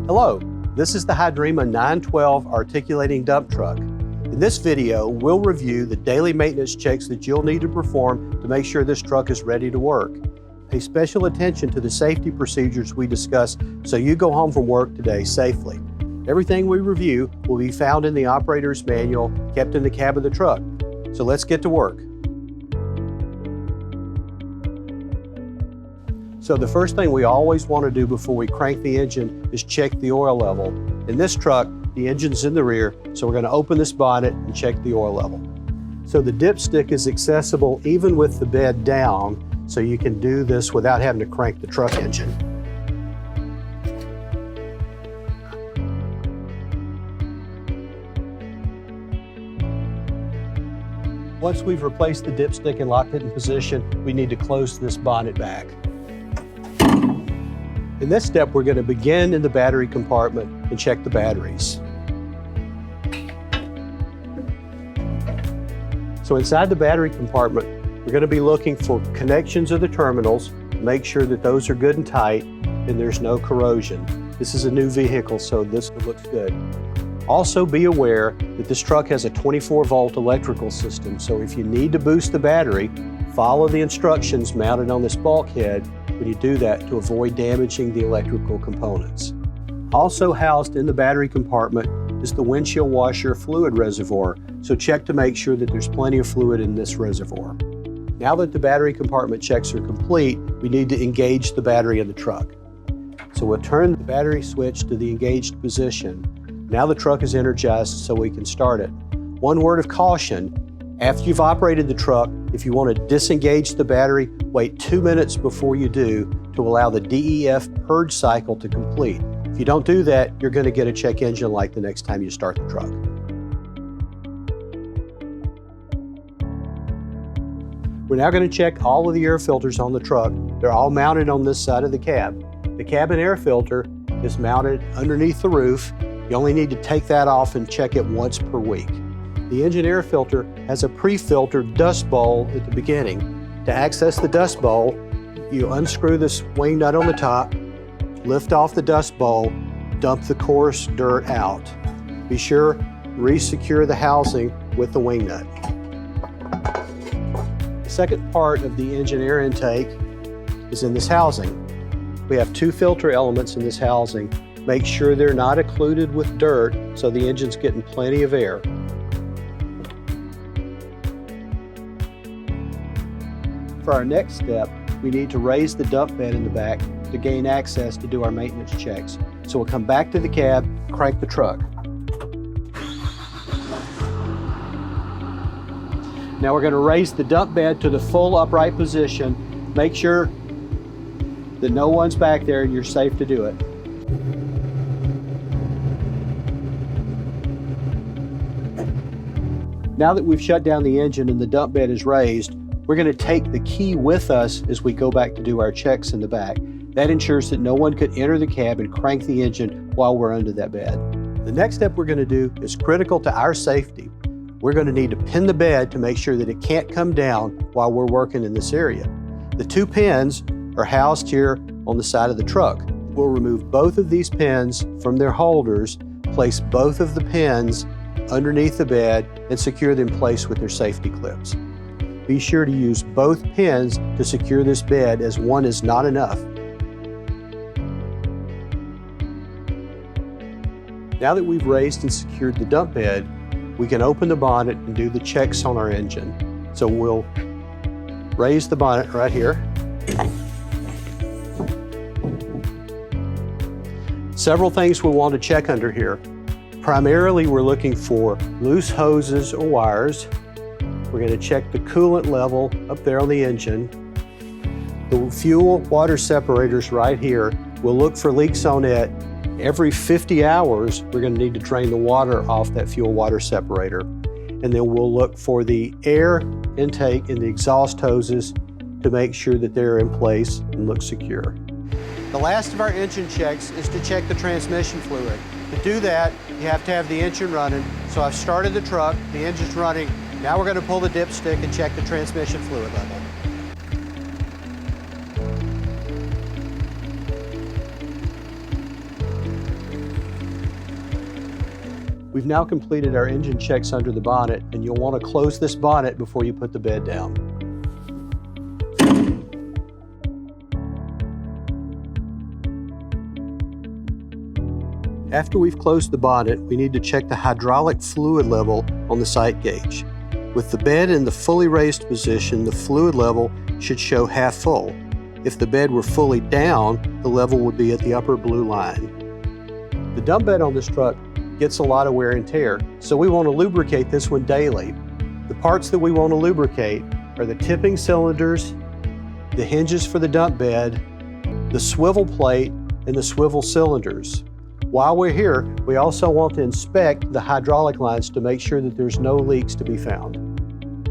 Hello, this is the Hydrema 912 articulating dump truck. In this video, we'll review the daily maintenance checks that you'll need to perform to make sure this truck is ready to work. Pay special attention to the safety procedures we discuss so you go home from work today safely. Everything we review will be found in the operator's manual kept in the cab of the truck. So let's get to work. So the first thing we always want to do before we crank the engine is check the oil level. In this truck, the engine's in the rear, so we're going to open this bonnet and check the oil level. So the dipstick is accessible even with the bed down, so you can do this without having to crank the truck engine. Once we've replaced the dipstick and locked it in position, we need to close this bonnet back. In this step, we're going to begin in the battery compartment and check the batteries. So inside the battery compartment, we're going to be looking for connections of the terminals, make sure that those are good and tight and there's no corrosion. This is a new vehicle, so this looks good. Also be aware that this truck has a 24-volt electrical system, so if you need to boost the battery, follow the instructions mounted on this bulkhead when you do that to avoid damaging the electrical components. Also housed in the battery compartment is the windshield washer fluid reservoir, so check to make sure that there's plenty of fluid in this reservoir. Now that the battery compartment checks are complete, we need to engage the battery in the truck. So we'll turn the battery switch to the engaged position. Now the truck is energized so we can start it. One word of caution: after you've operated the truck, if you want to disengage the battery, wait 2 minutes before you do to allow the DEF purge cycle to complete. If you don't do that, you're going to get a check engine light the next time you start the truck. We're now going to check all of the air filters on the truck. They're all mounted on this side of the cab. The cabin air filter is mounted underneath the roof. You only need to take that off and check it once per week. The engine air filter has a pre-filtered dust bowl at the beginning. To access the dust bowl, you unscrew this wing nut on the top, lift off the dust bowl, dump the coarse dirt out. Be sure to re-secure the housing with the wing nut. The second part of the engine air intake is in this housing. We have 2 filter elements in this housing. Make sure they're not occluded with dirt so the engine's getting plenty of air. For our next step, we need to raise the dump bed in the back to gain access to do our maintenance checks. So we'll come back to the cab, crank the truck. Now we're going to raise the dump bed to the full upright position. Make sure that no one's back there and you're safe to do it. Now that we've shut down the engine and the dump bed is raised, we're going to take the key with us as we go back to do our checks in the back. That ensures that no one could enter the cab and crank the engine while we're under that bed. The next step we're going to do is critical to our safety. We're going to need to pin the bed to make sure that it can't come down while we're working in this area. The 2 pins are housed here on the side of the truck. We'll remove both of these pins from their holders, place both of the pins underneath the bed, and secure them in place with their safety clips. Be sure to use both pins to secure this bed, as one is not enough. Now that we've raised and secured the dump bed, we can open the bonnet and do the checks on our engine. So we'll raise the bonnet right here. Several things we want to check under here. Primarily, we're looking for loose hoses or wires. We're going to check the coolant level up there on the engine. The fuel water separators right here. We'll look for leaks on it. Every 50 hours, we're going to need to drain the water off that fuel water separator. And then we'll look for the air intake in the exhaust hoses to make sure that they're in place and look secure. The last of our engine checks is to check the transmission fluid. To do that, you have to have the engine running. So I've started the truck, the engine's running. Now we're going to pull the dipstick and check the transmission fluid level. We've now completed our engine checks under the bonnet, and you'll want to close this bonnet before you put the bed down. After we've closed the bonnet, we need to check the hydraulic fluid level on the sight gauge. With the bed in the fully raised position, the fluid level should show half full. If the bed were fully down, the level would be at the upper blue line. The dump bed on this truck gets a lot of wear and tear, so we want to lubricate this one daily. The parts that we want to lubricate are the tipping cylinders, the hinges for the dump bed, the swivel plate, and the swivel cylinders. While we're here, we also want to inspect the hydraulic lines to make sure that there's no leaks to be found.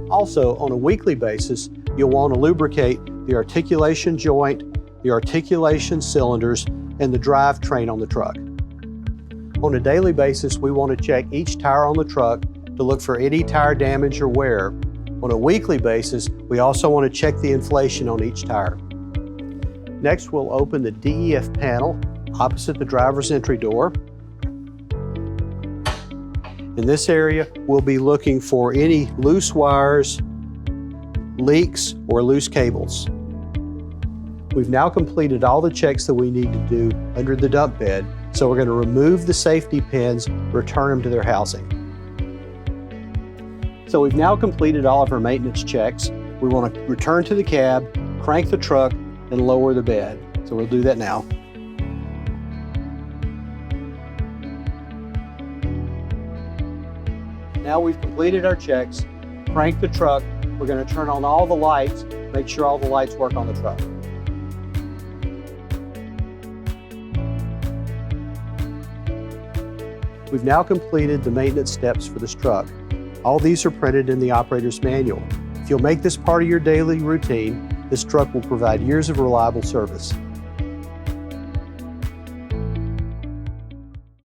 Also, on a weekly basis, you'll want to lubricate the articulation joint, the articulation cylinders, and the drivetrain on the truck. On a daily basis, we want to check each tire on the truck to look for any tire damage or wear. On a weekly basis, we also want to check the inflation on each tire. Next, we'll open the DEF panel opposite the driver's entry door. In this area, we'll be looking for any loose wires, leaks, or loose cables. We've now completed all the checks that we need to do under the dump bed, so we're going to remove the safety pins, return them to their housing. So we've now completed all of our maintenance checks. We want to return to the cab, crank the truck, and lower the bed. So we'll do that now. Now we've completed our checks, crank the truck. We're going to turn on all the lights, make sure all the lights work on the truck. We've now completed the maintenance steps for this truck. All these are printed in the operator's manual. If you'll make this part of your daily routine, this truck will provide years of reliable service.